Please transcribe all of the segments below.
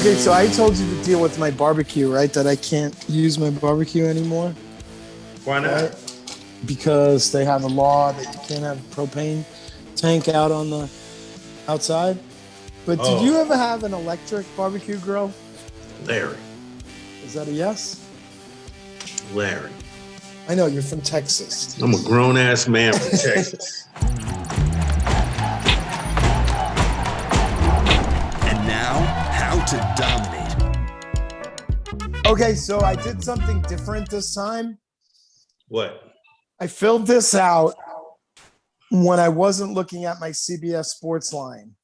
Okay, so I told you to deal with my barbecue, right? That I can't use my barbecue anymore. Why not? Right? Because they have a law that you can't have a propane tank out on the outside. But did you ever have an electric barbecue grill? Larry. Is that a yes? Larry. I know, you're from Texas. I'm a grown-ass man from Texas. And now, how to dominate. Okay, so I did something different this time. What? I filled this out when I wasn't looking at my CBS Sports line.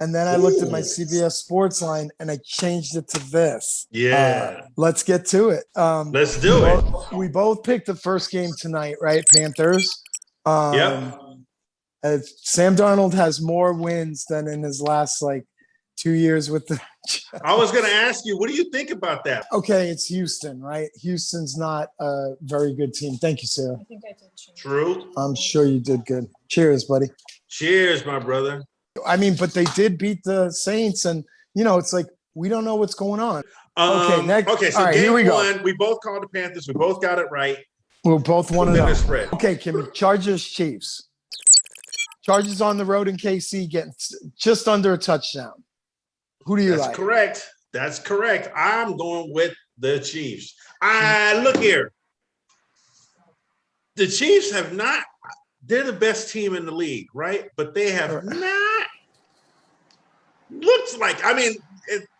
And then I looked at my CBS Sports line and I changed it to this. Yeah. Let's get to it. Let's do it. We both picked the first game tonight, right? Panthers. Yep. Sam Darnold has more wins than in his last 2 years with the. I was going to ask you, what do you think about that? Okay, it's Houston, right? Houston's not a very good team. Thank you, Sarah. I think I did. True. I'm sure you did good. Cheers, buddy. Cheers, my brother. I mean, but they did beat the Saints, and it's like we don't know what's going on. Okay, next. Okay, so all right, game here we go. one, we both called the Panthers. We both got it right. We're both 1-0. Spread. Okay, Kimmy. Chargers, Chiefs. Chargers on the road in KC getting just under a touchdown. Who do you like? That's correct. I'm going with the Chiefs. Look here. The Chiefs have not. They're the best team in the league, right? But they have not. Looks like. I mean,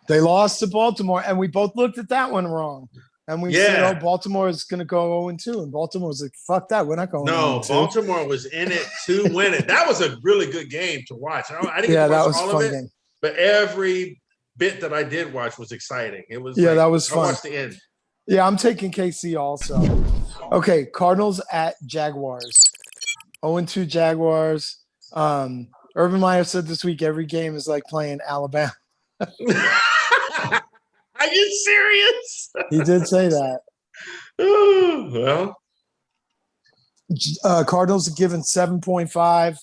they lost to Baltimore, and we both looked at that one wrong. And we said, "Oh, Baltimore is going to go 0-2," and Baltimore was like, "Fuck that, we're not going." No, 0-2. Baltimore was in it to win it. That was a really good game to watch. I didn't get to watch all of it, game. But every bit that I did watch was exciting. It was that was fun. I watched the end. Yeah, I'm taking KC also. Okay, Cardinals at Jaguars. 0-2 Jaguars. Urban Meyer said this week every game is like playing Alabama. Are you serious? He did say that. Well, Cardinals are given 7.5.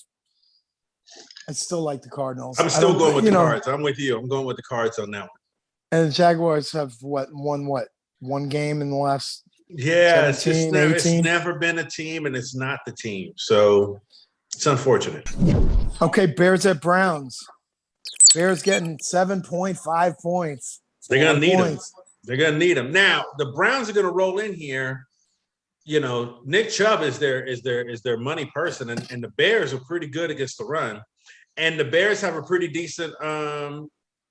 I still like the Cardinals. I'm still going with the Cards. I'm with you. I'm going with the Cards on that one. And the Jaguars have one game in the last 17, it's never been a team, and it's not the team. So it's unfortunate. Okay, Bears at Browns. Bears getting 7.5 points. They're going to need them. They're going to need them. Now, the Browns are going to roll in here. Nick Chubb is their money person, and the Bears are pretty good against the run. And the Bears have a pretty decent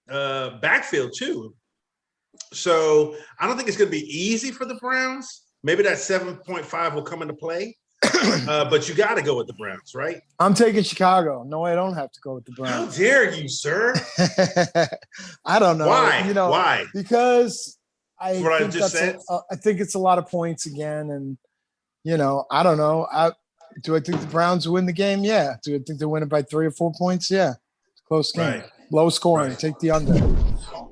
backfield too. So I don't think it's going to be easy for the Browns. Maybe that 7.5 will come into play. But you got to go with the Browns, right? I'm taking Chicago. No, I don't have to go with the Browns. How dare you, sir? I don't know. Why? Why? Because I said? I think it's a lot of points again. And, I don't know. Do I think the Browns win the game? Yeah. Do I think they win it by 3 or 4 points? Yeah. Close game. Right. Low scoring. Right. Take the under.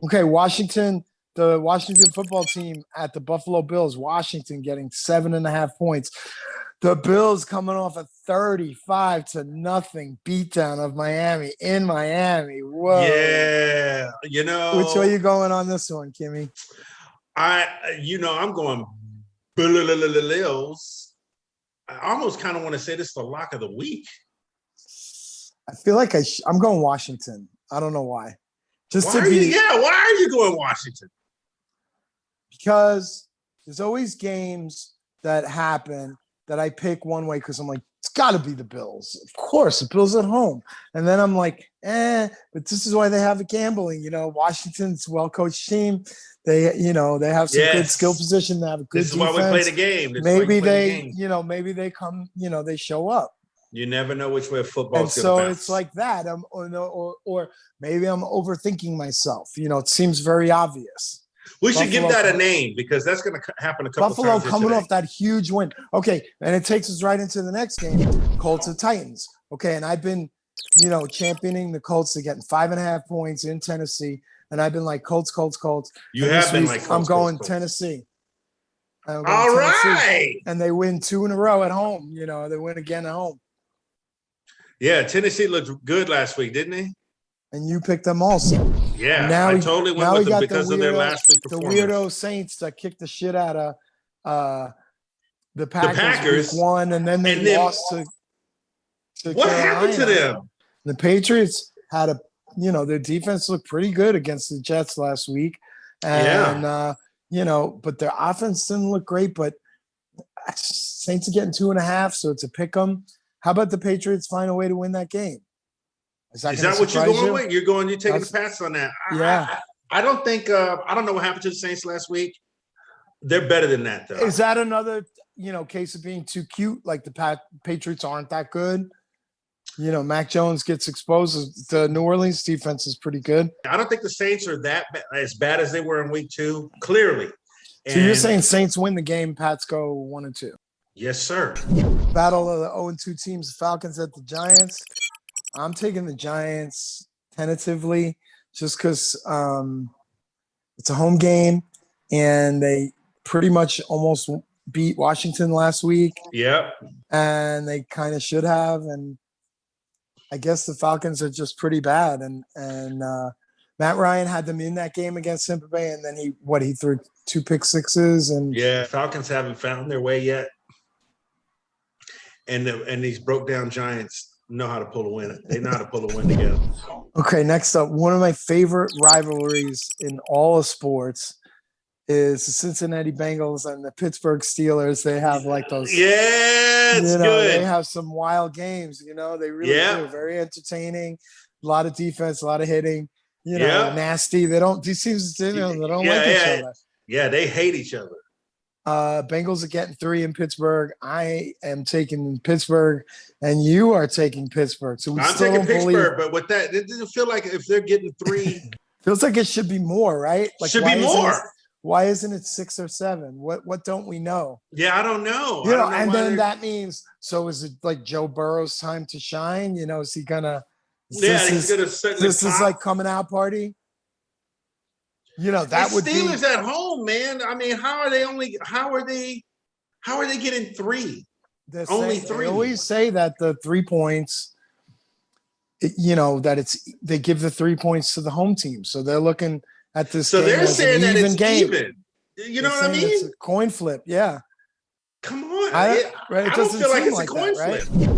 Okay, Washington. The Washington football team at the Buffalo Bills. Washington getting 7.5 points. The Bills coming off a 35-0 beatdown of Miami in Miami. Whoa. Yeah. Which way are you going on this one, Kimmy? I'm going Bills. I almost kind of want to say this is the lock of the week. I feel like I'm going Washington. I don't know why. Why are you going Washington? Because there's always games that happen that I pick one way because I'm like, it's got to be the Bills. Of course, the Bills at home. And then I'm like, but this is why they have it gambling. Washington's a well-coached team. They have some good skill position. They have a good defense. This is why we play the game. Maybe they come, they show up. You never know which way football is going to bounce. So it's like that. Or maybe I'm overthinking myself. It seems very obvious. We should give that a name because that's going to happen a couple Buffalo times. Buffalo coming off that huge win. Okay, and it takes us right into the next game, Colts and Titans. Okay, and I've been, championing the Colts to getting 5.5 points in Tennessee, and I've been like Colts. You have been like Colts. I'm going Tennessee. All right. And they win 2 in a row at home. They win again at home. Yeah, Tennessee looked good last week, didn't they? and you picked them also. Yeah, Now I totally went with them because of their last week the performance. weirdo Saints that kicked the shit out of the Packers week 1, and then they lost to what Carolina. happened to them? The Patriots had their defense looked pretty good against the Jets last week, and but their offense didn't look great. But Saints are getting 2.5, so it's a pick 'em. How about the Patriots find a way to win that game? Is that what you're going with? You're taking the pass on that. Yeah. I don't think I don't know what happened to the Saints last week. They're better than that, though. Is that another, case of being too cute? Like the Patriots aren't that good. Mac Jones gets exposed. The New Orleans defense is pretty good. I don't think the Saints are as bad as they were in week 2, clearly. So you're saying Saints win the game, Pats go 1-2. Yes, sir. Battle of the 0-2 teams, Falcons at the Giants. I'm taking the Giants tentatively just because it's a home game and they pretty much almost beat Washington last week. Yep. And they kind of should have. And I guess the Falcons are just pretty bad. And Matt Ryan had them in that game against Tampa Bay, and then he threw 2 pick sixes. And Falcons haven't found their way yet. And these broke down Giants know how to pull a win. They know how to pull a win together. Okay, next up, one of my favorite rivalries in all of sports is the Cincinnati Bengals and the Pittsburgh Steelers. They have like those. Yeah, it's good. They have some wild games. They really do. Very entertaining. A lot of defense, a lot of hitting. Nasty. These teams, they don't like each other. Yeah, they hate each other. Bengals are getting 3 in Pittsburgh. I am taking Pittsburgh, and you are taking Pittsburgh. So I'm taking Pittsburgh, but with that, it doesn't feel like if they're getting 3. Feels like it should be more, right? Like should be more. Why isn't it 6 or 7? What don't we know? Yeah, I don't know. And then that means, so is it like Joe Burrow's time to shine? Is he gonna? He's gonna set this is like coming out party. That would Steelers at home, man. I mean, how are they getting 3? Only 3. They always say that the 3 points, that they give the 3 points to the home team. So they're looking at this. So they're saying that it's game. even. You know what I mean? It's a coin flip. Yeah. Come on. I don't feel like it's a coin flip. Right?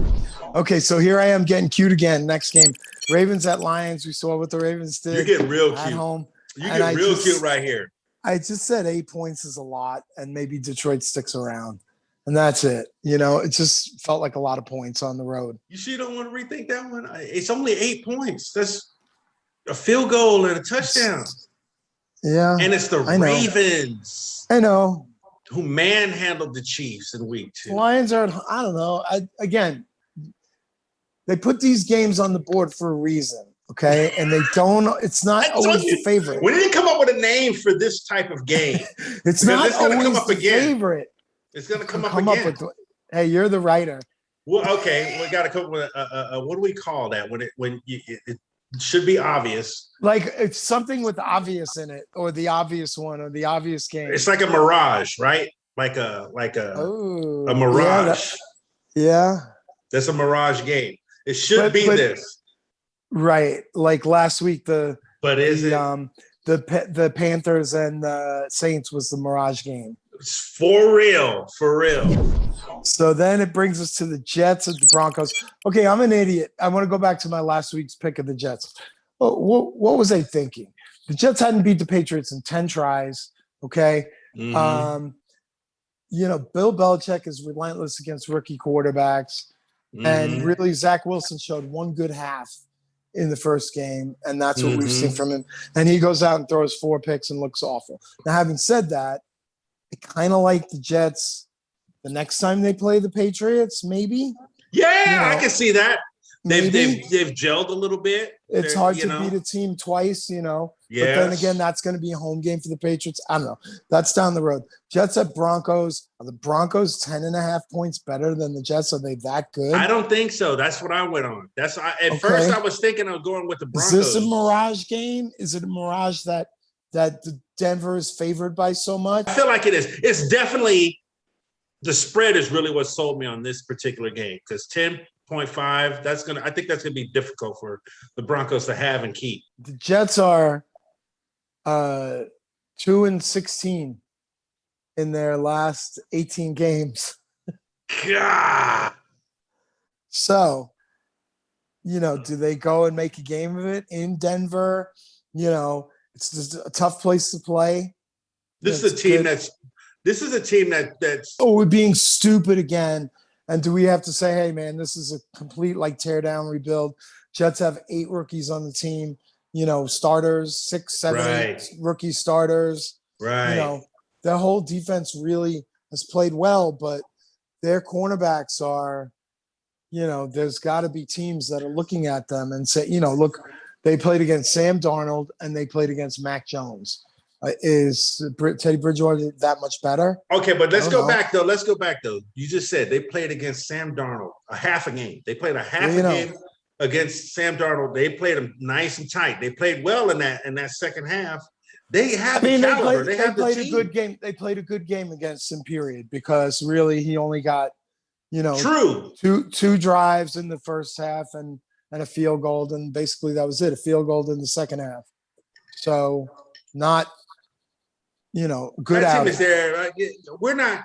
Okay, so here I am getting cute again. Next game, Ravens at Lions. We saw what the Ravens did. You're getting real at cute. Home. You get real cute right here. I just said 8 points is a lot, and maybe Detroit sticks around, and that's it. It just felt like a lot of points on the road. You sure you don't want to rethink that one? It's only 8 points. That's a field goal and a touchdown. Yeah, and it's the Ravens. I know. Who manhandled the Chiefs in week 2. Lions are. I don't know. Again, they put these games on the board for a reason. Okay, and they don't. It's not always the favorite. We didn't come up with a name for this type of game. It's not always the favorite. It's going to come up again. Hey, you're the writer. Well, okay, we got to come up with what do we call that when it should be obvious? Like it's something with obvious in it, or the obvious one, or the obvious game. It's like a mirage, right? Like a mirage. That's a mirage game. It should be this. Right, like last week, the Panthers and the Saints was the mirage game. It's for real. So then it brings us to the Jets and the Broncos. Okay, I'm an idiot. I want to go back to my last week's pick of the Jets. What was I thinking? The Jets hadn't beat the Patriots in 10 tries. Okay, Mm-hmm. Bill Belichick is relentless against rookie quarterbacks, and really Zach Wilson showed one good half in the first game, and that's what we've seen from him. And he goes out and throws 4 picks and looks awful. Now, having said that, I kind of like the Jets the next time they play the Patriots, maybe. Yeah, I can see that. They've gelled a little bit. It's hard to beat a team twice, But then again, that's going to be a home game for the Patriots. I don't know. That's down the road. Jets at Broncos. Are the Broncos 10.5 points better than the Jets? Are they that good? I don't think so. That's what I went on. First I was thinking of going with the Broncos. Is this a mirage game? Is it a mirage that the Denver is favored by so much? I feel like it is. It's definitely the spread is really what sold me on this particular game because 10 0.5. I think that's gonna be difficult for the Broncos to have and keep. The Jets are 2-16 in their last 18 games. God. So, do they go and make a game of it in Denver? It's just a tough place to play. This is a team that's Oh, we're being stupid again. And do we have to say, hey, man, this is a complete tear down rebuild? Jets have 8 rookies on the team, starters, 6, 7, 8 rookie starters. Right. Their whole defense really has played well, but their cornerbacks are, there's got to be teams that are looking at them and say, look, they played against Sam Darnold and they played against Mac Jones. Is Teddy Bridgewater that much better? Okay, but let's go back though. You just said they played against Sam Darnold a half a game. They played a half a game against Sam Darnold. They played him nice and tight. They played well in that second half. They have the caliber. They played a good game. They played a good game against him, period, because really he only got, true two drives in the first half and a field goal, and basically that was it. A field goal in the second half. So not. Good that out. team is there. We're not.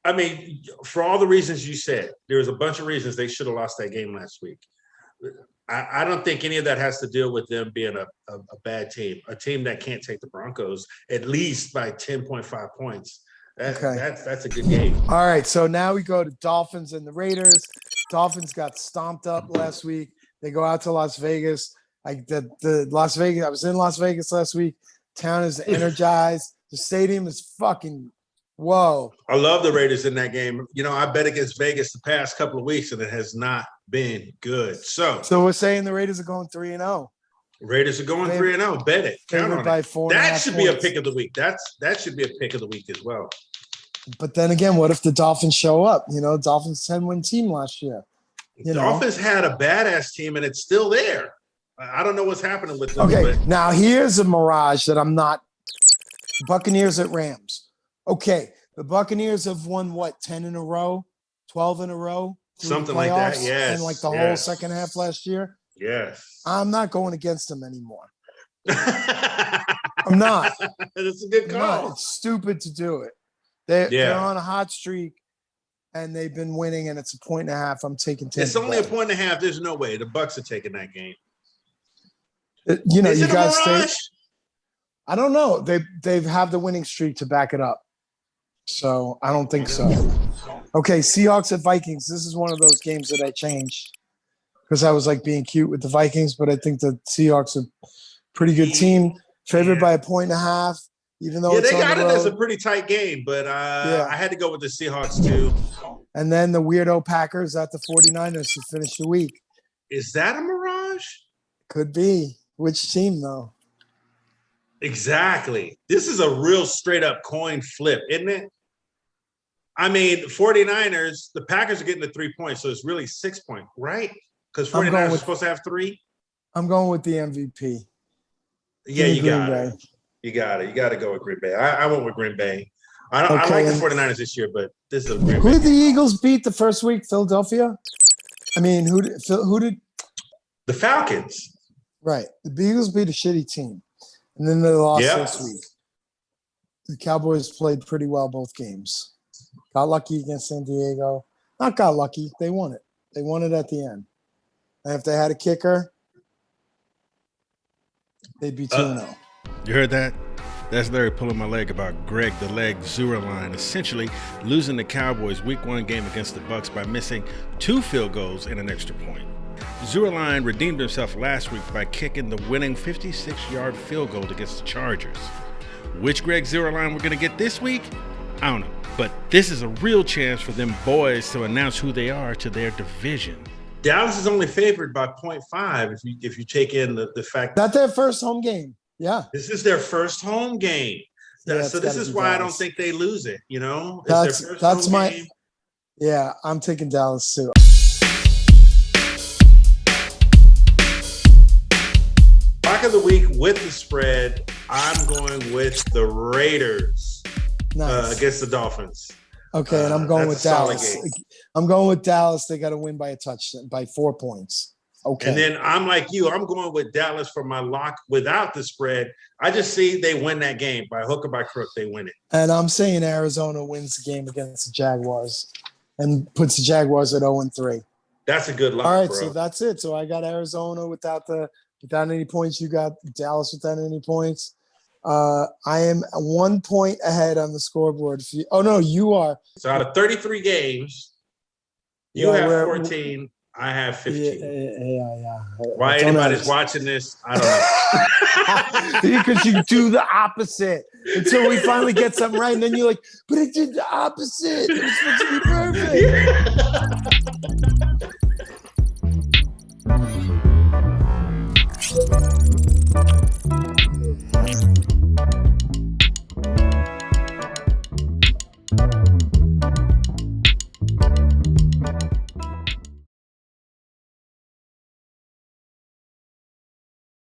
I mean, for all the reasons you said, there's a bunch of reasons they should have lost that game last week. I don't think any of that has to deal with them being a bad team, a team that can't take the Broncos at least by 10.5 points. That's a good game. All right, so now we go to Dolphins and the Raiders. Dolphins got stomped up last week. They go out to Las Vegas. I was in Las Vegas last week. Town is energized. The stadium is fucking whoa. I love the Raiders in that game. I bet against Vegas the past couple of weeks, and it has not been good. So we're saying the Raiders are going 3-0. Raiders are going 3-0. Bet it. Count on it. That should be a pick of the week. That should be a pick of the week as well. But then again, what if the Dolphins show up? Dolphins 10-win team last year. Dolphins had a badass team, and it's still there. I don't know what's happening with them. Okay, now here's a mirage that I'm not. Buccaneers at Rams. Okay, the Buccaneers have won 10 in a row, 12 in a row, something like that. Yes, and the whole second half last year. Yes, I'm not going against them anymore. I'm not. It's a good call. It's stupid to do it. They're on a hot streak, and they've been winning, and it's 1.5. I'm taking 10. It's only 1.5. There's no way the Bucs are taking that game. You guys stay. I don't know. They have the winning streak to back it up. So I don't think so. Okay, Seahawks at Vikings. This is one of those games that I changed because I was being cute with the Vikings, but I think the Seahawks are a pretty good team. Favored by 1.5, even though they got it as a pretty tight game, but I had to go with the Seahawks too. And then the weirdo Packers at the 49ers to finish the week. Is that a mirage? Could be. Which team though? Exactly. This is a real straight up coin flip, isn't it? I mean, 49ers, the Packers are getting the 3 points, so it's really 6 points, right? Because 49ers are supposed to have 3. I'm going with the MVP. Yeah, you got it. You got it. You got to go with Green Bay. I went with Green Bay. I like the 49ers this year, but this is a Green Bay. Who did the Eagles beat the first week? Philadelphia? I mean, who did the Falcons. Right. The Eagles beat a shitty team. And then they lost this week. The Cowboys played pretty well both games. Got lucky against San Diego. Not got lucky. They won it. They won it at the end. And if they had a kicker, they'd be 2-0. You heard that? That's Larry pulling my leg about Greg the Leg Zuerlein essentially losing the Cowboys' Week 1 game against the Bucs by missing 2 field goals and an extra point. Zuerlein redeemed himself last week by kicking the winning 56-yard field goal against the Chargers. Which Greg Zuerlein we're going to get this week? I don't know. But this is a real chance for them boys to announce who they are to their division. Dallas is only favored by 0.5 if you take in the fact that their first home game. Yeah. This is their first home game. So this is why Dallas. I don't think they lose it, It's their first home game. Yeah, I'm taking Dallas too. Lock of the week with the spread, I'm going with the Raiders against the Dolphins. Okay, and I'm going That's with a solid Dallas. game. I'm going with Dallas. They got to win by a touchdown, by 4 points. Okay. And then I'm like you. I'm going with Dallas for my lock without the spread. I just see they win that game by hook or by crook. They win it. And I'm saying Arizona wins the game against the Jaguars and puts the Jaguars at 0-3. That's a good lock, All right, bro. so that's it. So I got Arizona without any points. You got Dallas without any points. I am 1 point ahead on the scoreboard. You are. So out of 33 games, you Yeah, have 14. I have 15. Yeah. Why anybody's watching this, I don't know. Because you do the opposite until we finally get something right, and then you're like, "But it did the opposite. It was supposed to be perfect."